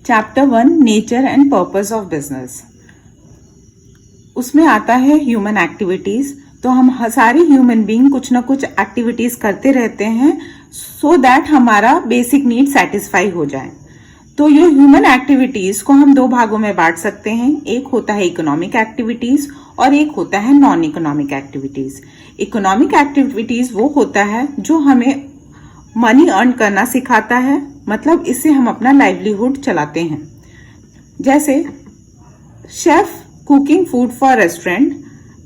Chapter 1 nature and purpose of business. उसमें आता है ह्यूमन एक्टिविटीज। तो हम सारे ह्यूमन बीइंग कुछ ना कुछ एक्टिविटीज करते रहते हैं सो दैट हमारा बेसिक नीड सेटिस्फाई हो जाए। तो ये ह्यूमन एक्टिविटीज को हम दो भागों में बांट सकते हैं। एक होता है इकोनॉमिक एक्टिविटीज और एक होता है non economic activities. Economic activities वो होता है जो हमें मनी अर्न करना सिखाता है, मतलब इससे हम अपना लाइवलीहुड चलाते हैं। जैसे chef cooking food for restaurant,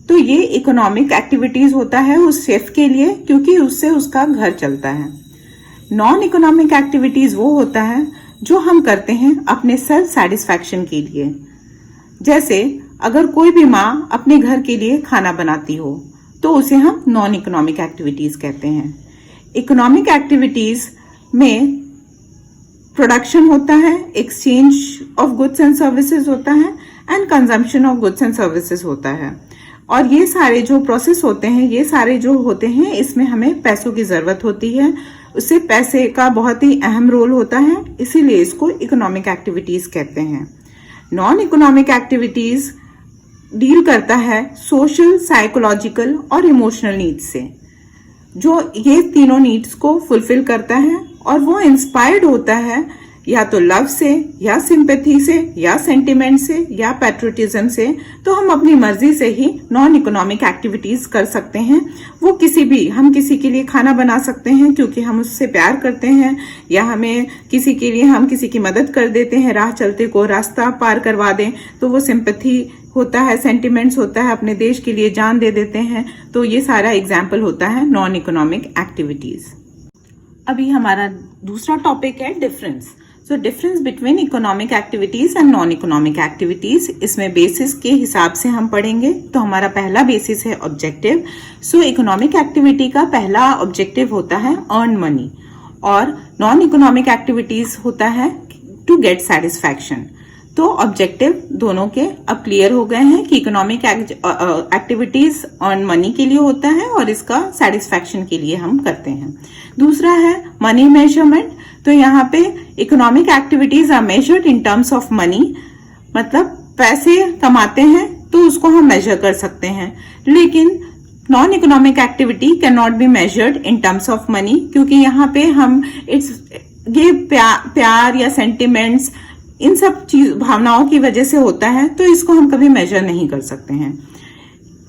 तो ये इकोनॉमिक एक्टिविटीज होता है उस शेफ के लिए, क्योंकि उससे उसका घर चलता है। नॉन इकोनॉमिक एक्टिविटीज वो होता है जो हम करते हैं अपने सेल्फ सेटिस्फैक्शन के लिए। जैसे अगर कोई भी माँ अपने घर के लिए खाना बनाती हो तो उसे हम नॉन इकोनॉमिक एक्टिविटीज कहते हैं। इकोनॉमिक एक्टिविटीज में प्रोडक्शन होता है, exchange of goods and services होता है and consumption of goods and services होता है। और ये सारे जो प्रोसेस होते हैं, ये सारे जो होते हैं, इसमें हमें पैसों की जरूरत होती है। उससे पैसे का बहुत ही अहम रोल होता है, इसीलिए इसको इकोनॉमिक एक्टिविटीज कहते हैं। नॉन इकोनॉमिक एक्टिविटीज डील करता है सोशल, साइकोलॉजिकल और इमोशनल नीड्स से, जो ये तीनों नीड्स को फुलफिल करता है। और वो इंस्पायर्ड होता है या तो लव से, या सिंपैथी से, या सेंटिमेंट से, या पैट्रियटिज्म से। तो हम अपनी मर्जी से ही नॉन इकोनॉमिक एक्टिविटीज कर सकते हैं। वो हम किसी के लिए खाना बना सकते हैं क्योंकि हम उससे प्यार करते हैं, या हम किसी की मदद कर देते हैं, राह चलते को रास्ता पार करवा दें, तो वो सिंपैथी होता है, सेंटिमेंट्स होता है, अपने देश के लिए जान दे देते हैं। तो ये सारा एग्जाम्पल होता है नॉन इकोनॉमिक एक्टिविटीज। अभी हमारा दूसरा टॉपिक है difference. So difference between economic activities and non economic activities, इसमें बेसिस के हिसाब से हम पढ़ेंगे। तो हमारा पहला बेसिस है ऑब्जेक्टिव। सो इकोनॉमिक एक्टिविटी का पहला ऑब्जेक्टिव होता है अर्न मनी, और नॉन इकोनॉमिक एक्टिविटीज होता है टू गेट सेटिस्फैक्शन। तो ऑब्जेक्टिव दोनों के अब क्लियर हो गए हैं कि इकोनॉमिक एक्टिविटीज अर्न मनी के लिए होता है और इसका सेटिस्फैक्शन के लिए हम करते हैं। दूसरा है मनी मेजरमेंट। तो यहाँ पे economic activities are measured in terms of money, मतलब पैसे कमाते हैं तो उसको हम मेजर कर सकते हैं। लेकिन non economic activity can not be measured in terms of money, क्योंकि यहाँ पे हम ये प्यार या सेंटिमेंट्स, इन सब भावनाओं की वजह से होता है, तो इसको हम कभी मेजर नहीं कर सकते हैं।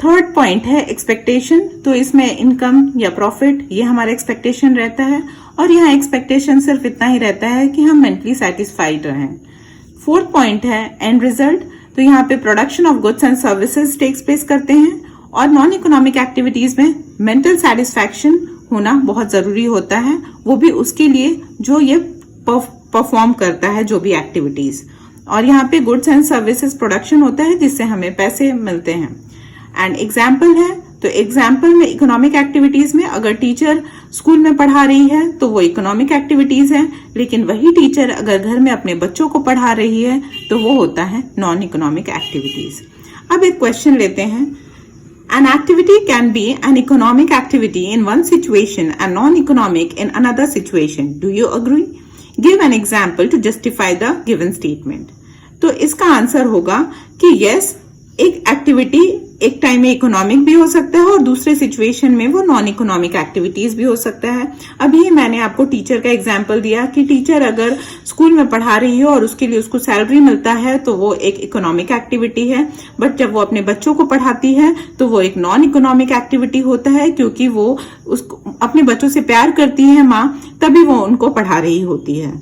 थर्ड पॉइंट है एक्सपेक्टेशन। तो इसमें इनकम या प्रॉफिट, ये हमारा एक्सपेक्टेशन रहता है, और यहाँ एक्सपेक्टेशन सिर्फ इतना ही रहता है कि हम मेंटली सेटिस्फाइड रहें। फोर्थ पॉइंट है एंड रिजल्ट। तो यहाँ पे production of goods and services takes place करते हैं, और नॉन इकोनॉमिक एक्टिविटीज में मेंटल सेटिस्फैक्शन होना बहुत जरूरी होता है, वो भी उसके लिए जो ये परफॉर्म करता है, जो भी एक्टिविटीज। और यहाँ पे गुड्स एंड सर्विसेज प्रोडक्शन होता है जिससे हमें पैसे मिलते हैं। एंड एग्जाम्पल है, तो एग्जाम्पल में इकोनॉमिक एक्टिविटीज में अगर टीचर स्कूल में पढ़ा रही है तो वो इकोनॉमिक एक्टिविटीज है, लेकिन वही टीचर अगर घर में अपने बच्चों को पढ़ा रही है तो वो होता है नॉन इकोनॉमिक एक्टिविटीज। अब एक क्वेश्चन लेते हैं। An activity can be an economic activity in one situation and non-economic in another situation. Do you agree? Give an example to justify the given statement. तो इसका आंसर होगा कि yes, एक activity एक टाइम में economic भी हो सकता है और दूसरे सिचुएशन में वो नॉन इकोनॉमिक एक्टिविटीज भी हो सकता है। अभी मैंने आपको टीचर का एग्जांपल दिया कि टीचर अगर स्कूल में पढ़ा रही है और उसके लिए उसको सैलरी मिलता है तो वो एक इकोनॉमिक एक्टिविटी है, बट जब वो अपने बच्चों को पढ़ाती है तो वो एक नॉन इकोनॉमिक एक्टिविटी होता है, क्योंकि वो उसको अपने बच्चों से प्यार करती है माँ, तभी वो उनको पढ़ा रही होती है।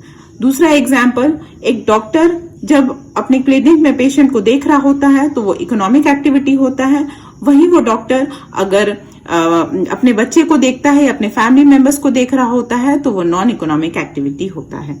दूसरा एग्जाम्पल, एक डॉक्टर जब अपने क्लिनिक में पेशेंट को देख रहा होता है तो वो इकोनॉमिक एक्टिविटी होता है। वही वो डॉक्टर अगर अपने बच्चे को देखता है, अपने फैमिली मेंबर्स को देख रहा होता है, तो वो नॉन इकोनॉमिक एक्टिविटी होता है।